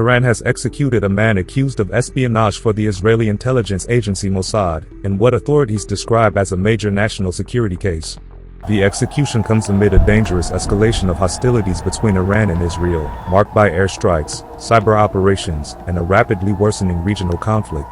Iran has executed a man accused of espionage for the Israeli intelligence agency Mossad, in what authorities describe as a major national security case. The execution comes amid a dangerous escalation of hostilities between Iran and Israel, marked by airstrikes, cyber operations, and a rapidly worsening regional conflict.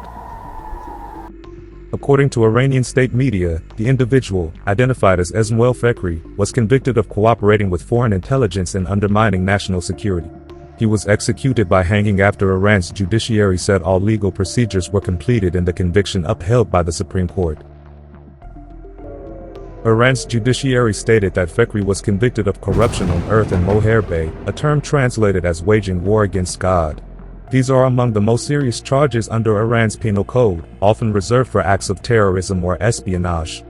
According to Iranian state media, the individual, identified as Esmaeil Fekri, was convicted of cooperating with foreign intelligence and undermining national security. He was executed by hanging after Iran's judiciary said all legal procedures were completed and the conviction upheld by the Supreme Court. Iran's judiciary stated that Fekri was convicted of corruption on earth and Moharbe, a term translated as waging war against God. These are among the most serious charges under Iran's penal code, often reserved for acts of terrorism or espionage.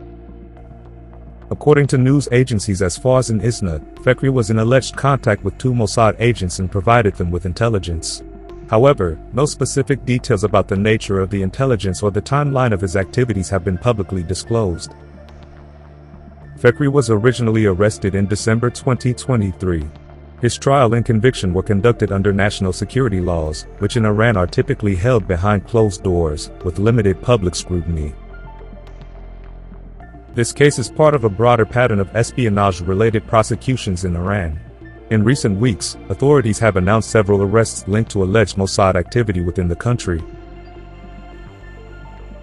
According to news agencies as far as in ISNA, Fekri was in alleged contact with 2 Mossad agents and provided them with intelligence. However, no specific details about the nature of the intelligence or the timeline of his activities have been publicly disclosed. Fekri was originally arrested in December 2023. His trial and conviction were conducted under national security laws, which in Iran are typically held behind closed doors, with limited public scrutiny. This case is part of a broader pattern of espionage-related prosecutions in Iran. In recent weeks, authorities have announced several arrests linked to alleged Mossad activity within the country.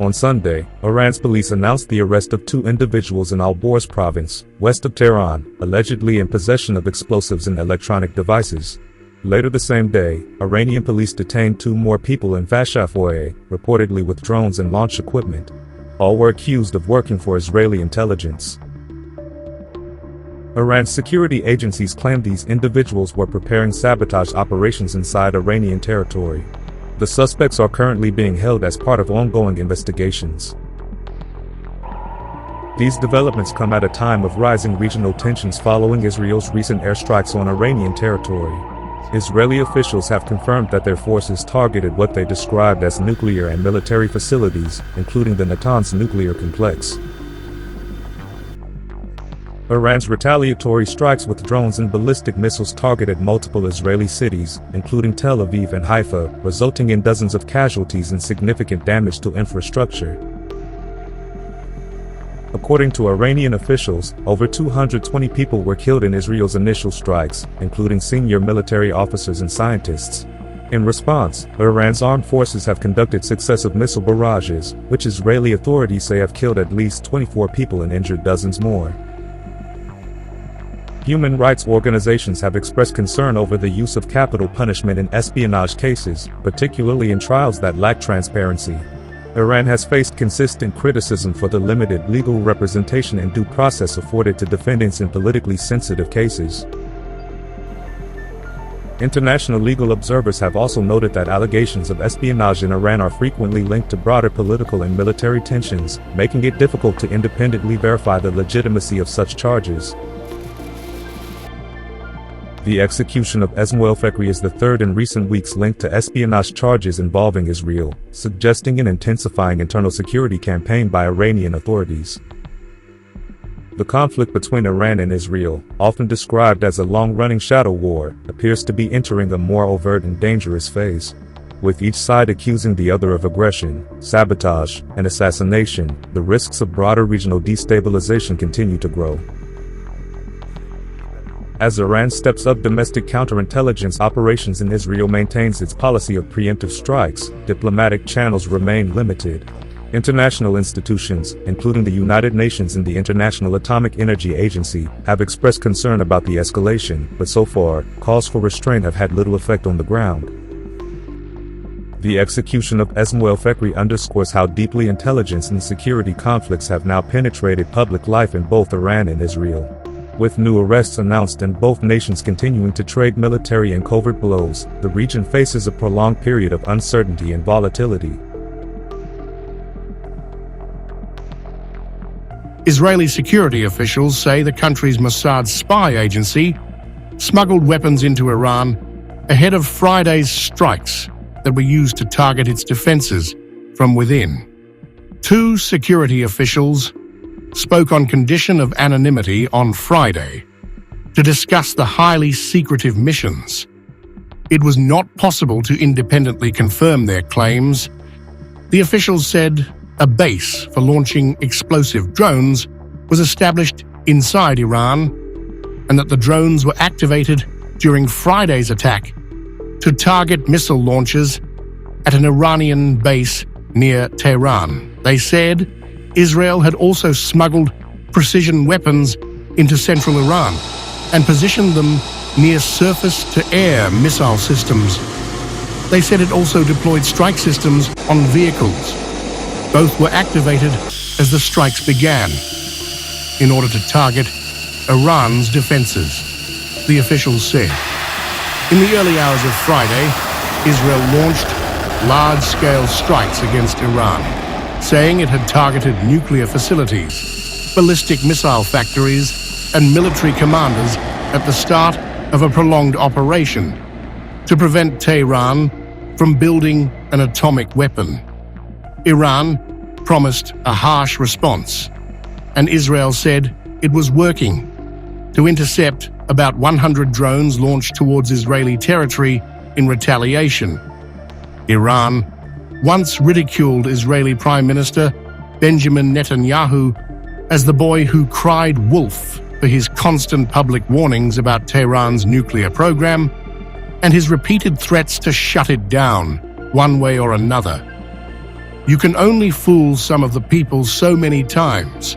On Sunday, Iran's police announced the arrest of 2 individuals in Al-Borz province, west of Tehran, allegedly in possession of explosives and electronic devices. Later the same day, Iranian police detained 2 more people in Fashafoye, reportedly with drones and launch equipment. All were accused of working for Israeli intelligence. Iran's security agencies claim these individuals were preparing sabotage operations inside Iranian territory. The suspects are currently being held as part of ongoing investigations. These developments come at a time of rising regional tensions following Israel's recent airstrikes on Iranian territory. Israeli officials have confirmed that their forces targeted what they described as nuclear and military facilities, including the Natanz nuclear complex. Iran's retaliatory strikes with drones and ballistic missiles targeted multiple Israeli cities, including Tel Aviv and Haifa, resulting in dozens of casualties and significant damage to infrastructure. According to Iranian officials, over 220 people were killed in Israel's initial strikes, including senior military officers and scientists. In response, Iran's armed forces have conducted successive missile barrages, which Israeli authorities say have killed at least 24 people and injured dozens more. Human rights organizations have expressed concern over the use of capital punishment in espionage cases, particularly in trials that lack transparency. Iran has faced consistent criticism for the limited legal representation and due process afforded to defendants in politically sensitive cases. International legal observers have also noted that allegations of espionage in Iran are frequently linked to broader political and military tensions, making it difficult to independently verify the legitimacy of such charges. The execution of Esmaeil Fekri is the third in recent weeks linked to espionage charges involving Israel, suggesting an intensifying internal security campaign by Iranian authorities. The conflict between Iran and Israel, often described as a long-running shadow war, appears to be entering a more overt and dangerous phase. With each side accusing the other of aggression, sabotage, and assassination, the risks of broader regional destabilization continue to grow. As Iran steps up domestic counterintelligence operations and Israel maintains its policy of preemptive strikes, diplomatic channels remain limited. International institutions, including the United Nations and the International Atomic Energy Agency, have expressed concern about the escalation, but so far, calls for restraint have had little effect on the ground. The execution of Esmaeil Fekri underscores how deeply intelligence and security conflicts have now penetrated public life in both Iran and Israel. With new arrests announced and both nations continuing to trade military and covert blows, the region faces a prolonged period of uncertainty and volatility. Israeli security officials say the country's Mossad spy agency smuggled weapons into Iran ahead of Friday's strikes that were used to target its defenses from within. 2 security officials spoke on condition of anonymity on Friday to discuss the highly secretive missions it was not possible to independently confirm their claims. The officials said a base for launching explosive drones was established inside Iran, and that the drones were activated during Friday's attack to target missile launches at an Iranian base near Tehran. They said Israel had also smuggled precision weapons into central Iran and positioned them near surface-to-air missile systems. They said it also deployed strike systems on vehicles. Both were activated as the strikes began in order to target Iran's defenses, the officials said. In the early hours of Friday, Israel launched large-scale strikes against Iran, saying it had targeted nuclear facilities, ballistic missile factories, and military commanders at the start of a prolonged operation to prevent Tehran from building an atomic weapon. Iran promised a harsh response, and Israel said it was working to intercept about 100 drones launched towards Israeli territory in retaliation. Iran once ridiculed Israeli Prime Minister Benjamin Netanyahu as the boy who cried wolf for his constant public warnings about Tehran's nuclear program and his repeated threats to shut it down one way or another. You can only fool some of the people so many times,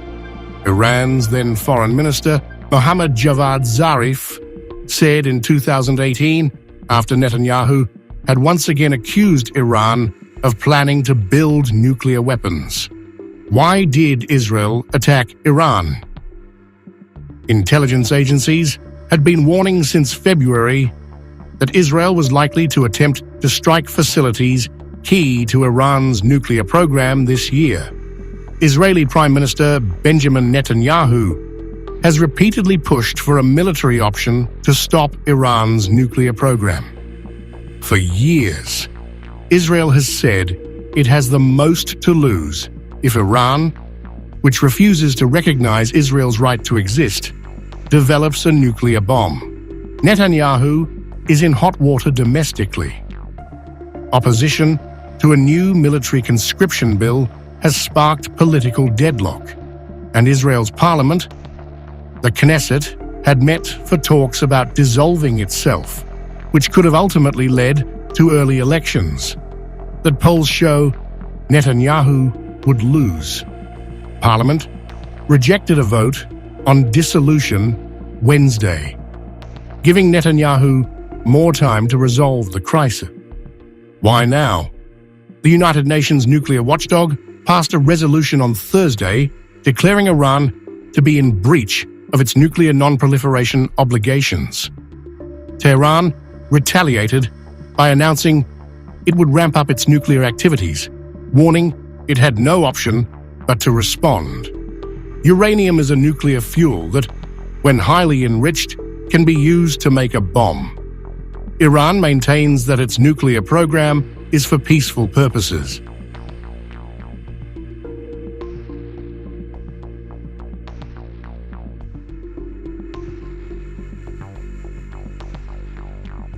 Iran's then Foreign Minister Mohammad Javad Zarif said in 2018, after Netanyahu had once again accused Iran of planning to build nuclear weapons. Why did Israel attack Iran? Intelligence agencies had been warning since February that Israel was likely to attempt to strike facilities key to Iran's nuclear program this year. Israeli Prime Minister Benjamin Netanyahu has repeatedly pushed for a military option to stop Iran's nuclear program. For years, Israel has said it has the most to lose if Iran, which refuses to recognize Israel's right to exist, develops a nuclear bomb. Netanyahu is in hot water domestically. Opposition to a new military conscription bill has sparked political deadlock, and Israel's parliament, the Knesset, had met for talks about dissolving itself, which could have ultimately led to early elections that polls show Netanyahu would lose. Parliament rejected a vote on dissolution Wednesday, giving Netanyahu more time to resolve the crisis. Why now? The United Nations nuclear watchdog passed a resolution on Thursday declaring Iran to be in breach of its nuclear non-proliferation obligations. Tehran retaliated by announcing it would ramp up its nuclear activities, warning it had no option but to respond. Uranium is a nuclear fuel that, when highly enriched, can be used to make a bomb. Iran maintains that its nuclear program is for peaceful purposes.